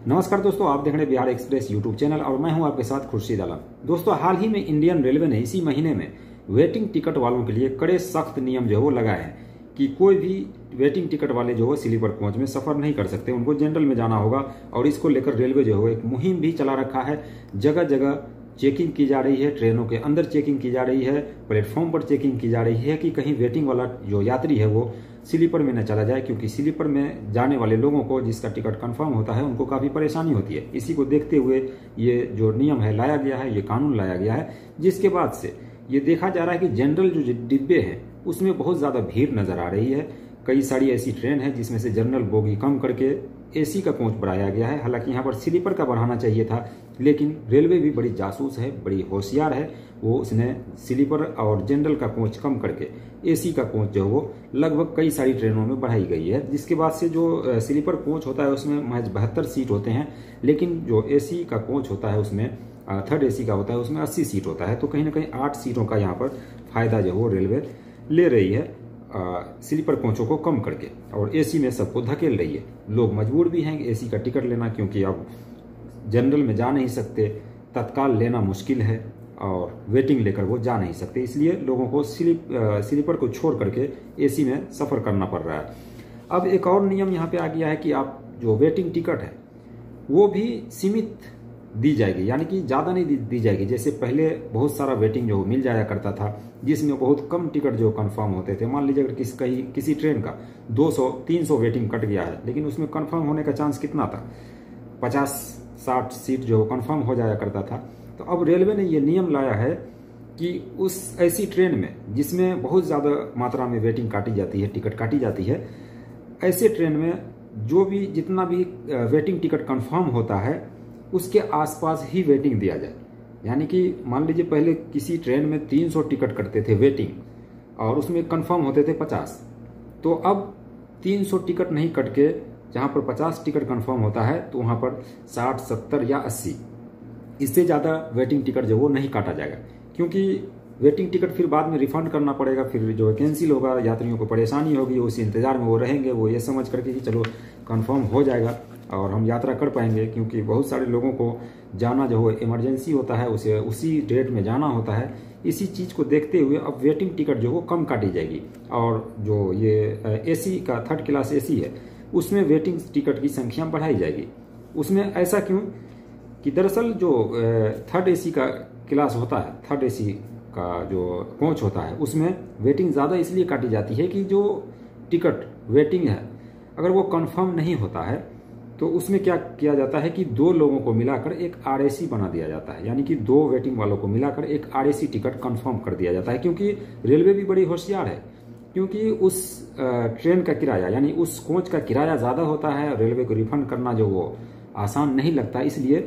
नमस्कार दोस्तों, आप देख रहे हैं बिहार एक्सप्रेस यूट्यूब चैनल और मैं हूं आपके साथ खुर्शीद आलम। दोस्तों, हाल ही में इंडियन रेलवे ने इसी महीने में वेटिंग टिकट वालों के लिए कड़े सख्त नियम जो है वो लगाए हैं कि कोई भी वेटिंग टिकट वाले जो है स्लीपर कोच में सफर नहीं कर सकते, उनको जनरल में जाना होगा। और इसको लेकर रेलवे जो है एक मुहिम भी चला रखा है। जगह जगह चेकिंग की जा रही है, ट्रेनों के अंदर चेकिंग की जा रही है, प्लेटफॉर्म पर चेकिंग की जा रही है कि कहीं वेटिंग वाला जो यात्री है वो स्लीपर में न चला जाए, क्योंकि स्लीपर में जाने वाले लोगों को जिसका टिकट कंफर्म होता है उनको काफ़ी परेशानी होती है। इसी को देखते हुए ये जो नियम है लाया गया है, ये कानून लाया गया है, जिसके बाद से ये देखा जा रहा है कि जनरल जो डिब्बे हैं उसमें बहुत ज़्यादा भीड़ नजर आ रही है। कई सारी ऐसी ट्रेन है जिसमें से जनरल बोगी कम करके एसी का कोच बढ़ाया गया है। हालांकि यहाँ पर स्लीपर का बढ़ाना चाहिए था, लेकिन रेलवे भी बड़ी जासूस है, बड़ी होशियार है। वो उसने स्लीपर और जनरल का कोच कम करके एसी का कोच जो है वो लगभग कई सारी ट्रेनों में बढ़ाई गई है, जिसके बाद से जो स्लीपर कोच होता है उसमें महज 72 सीट होते हैं, लेकिन जो एसी का कोच होता है उसमें थर्ड एसी का होता है उसमें 80 सीट होता है। तो कहीं ना कहीं 8 सीटों का यहाँ पर फायदा जो वो रेलवे ले रही है स्लीपर कोचों को कम करके, और एसी में सबको धकेल रही है। लोग मजबूर भी हैं एसी का टिकट लेना, क्योंकि अब जनरल में जा नहीं सकते, तत्काल लेना मुश्किल है और वेटिंग लेकर वो जा नहीं सकते, इसलिए लोगों को स्लीपर को छोड़ करके एसी में सफ़र करना पड़ रहा है। अब एक और नियम यहाँ पे आ गया है कि आप जो वेटिंग टिकट है वो भी सीमित दी जाएगी, यानी कि ज़्यादा नहीं दी जाएगी। जैसे पहले बहुत सारा वेटिंग जो मिल जाया करता था, जिसमें बहुत कम टिकट जो कंफर्म होते थे। मान लीजिए अगर किसी ट्रेन का 200-300 वेटिंग कट गया है, लेकिन उसमें कंफर्म होने का चांस कितना था, 50-60 सीट जो कंफर्म हो जाया करता था। तो अब रेलवे ने ये नियम लाया है कि उस ऐसी ट्रेन में जिसमें बहुत ज़्यादा मात्रा में वेटिंग काटी जाती है, टिकट काटी जाती है, ऐसे ट्रेन में जो भी जितना भी वेटिंग टिकट कंफर्म होता है उसके आसपास ही वेटिंग दिया जाए। यानी कि मान लीजिए पहले किसी ट्रेन में 300 टिकट कटते थे वेटिंग और उसमें कंफर्म होते थे 50, तो अब 300 टिकट नहीं कट के जहाँ पर 50 टिकट कंफर्म होता है तो वहाँ पर 60, 70 या 80, इससे ज़्यादा वेटिंग टिकट जो वो नहीं काटा जाएगा, क्योंकि वेटिंग टिकट फिर बाद में रिफंड करना पड़ेगा, फिर जो कैंसिल होगा, यात्रियों को परेशानी होगी, उस इंतजार में वो रहेंगे, वो ये समझ करके कि चलो कंफर्म हो जाएगा और हम यात्रा कर पाएंगे। क्योंकि बहुत सारे लोगों को जाना जो है इमरजेंसी होता है, उसे उसी डेट में जाना होता है। इसी चीज़ को देखते हुए अब वेटिंग टिकट जो वो कम काटी जाएगी, और जो ये एसी का थर्ड क्लास एसी है उसमें वेटिंग टिकट की संख्या बढ़ाई जाएगी। उसमें ऐसा क्यों कि दरअसल जो थर्ड एसी का क्लास होता है, थर्ड एसी का जो कोच होता है, उसमें वेटिंग ज़्यादा इसलिए काटी जाती है कि जो टिकट वेटिंग है अगर वो कंफर्म नहीं होता है तो उसमें क्या किया जाता है कि 2 लोगों को मिलाकर एक आरएसी बना दिया जाता है। यानी कि 2 वेटिंग वालों को मिलाकर एक आरएसी टिकट कंफर्म कर दिया जाता है। क्योंकि रेलवे भी बड़ी होशियार है, क्योंकि उस ट्रेन का किराया यानी उस कोच का किराया ज़्यादा होता है, रेलवे को रिफंड करना जो वो आसान नहीं लगता। इसलिए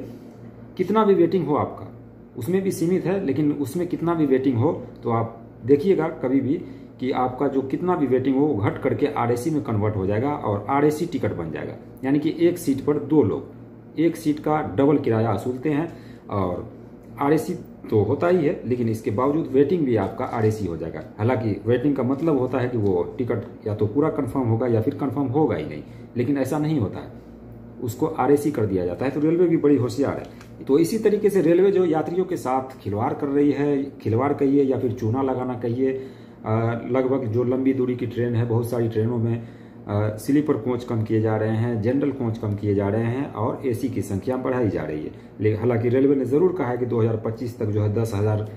कितना भी वेटिंग हो आपका उसमें भी सीमित है, लेकिन उसमें कितना भी वेटिंग हो तो आप देखिएगा कभी भी कि आपका जो कितना भी वेटिंग हो वो घट करके आरएसी में कन्वर्ट हो जाएगा और आरएसी टिकट बन जाएगा। यानी कि एक सीट पर 2 लोग एक सीट का डबल किराया वसूलते हैं, और आरएसी तो होता ही है, लेकिन इसके बावजूद वेटिंग भी आपका आरएसी हो जाएगा। हालांकि वेटिंग का मतलब होता है कि वो टिकट या तो पूरा कंफर्म होगा या फिर कंफर्म होगा ही नहीं, लेकिन ऐसा नहीं होता है, उसको आरएसी कर दिया जाता है। तो रेलवे भी बड़ी होशियार है। तो इसी तरीके से रेलवे जो यात्रियों के साथ खिलवाड़ कर रही है, खिलवाड़ कहिए या फिर चूना लगाना कहिए। लगभग जो लंबी दूरी की ट्रेन है, बहुत सारी ट्रेनों में स्लीपर कोच कम किए जा रहे हैं, जनरल कोच कम किए जा रहे हैं और एसी की संख्या बढ़ाई जा रही है। लेकिन हालांकि रेलवे ने ज़रूर कहा है कि 2025 तक जो है 10,000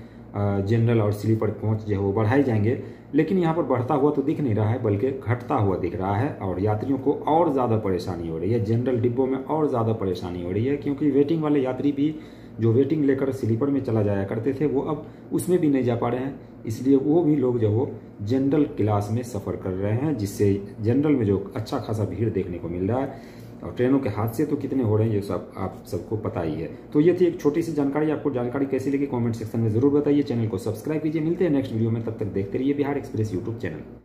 जनरल और स्लीपर कोच जो है वो बढ़ाए जाएंगे, लेकिन यहाँ पर बढ़ता हुआ तो दिख नहीं रहा है, बल्कि घटता हुआ दिख रहा है और यात्रियों को और ज़्यादा परेशानी हो रही है। जनरल डिब्बों में और ज़्यादा परेशानी हो रही है, क्योंकि वेटिंग वाले यात्री भी जो वेटिंग लेकर स्लीपर में चला जाया करते थे वो अब उसमें भी नहीं जा पा रहे हैं, इसलिए वो भी लोग जो वो जनरल क्लास में सफ़र कर रहे हैं, जिससे जनरल में जो अच्छा खासा भीड़ देखने को मिल रहा है। और ट्रेनों के हादसे तो कितने हो रहे हैं ये सब आप सबको पता ही है। तो ये थी एक छोटी सी जानकारी। आपको जानकारी कैसी लगी कमेंट सेक्शन में ज़रूर बताइए। चैनल को सब्सक्राइब कीजिए। मिलते हैं नेक्स्ट वीडियो में, तब तक देखते रहिए बिहार एक्सप्रेस यूट्यूब चैनल।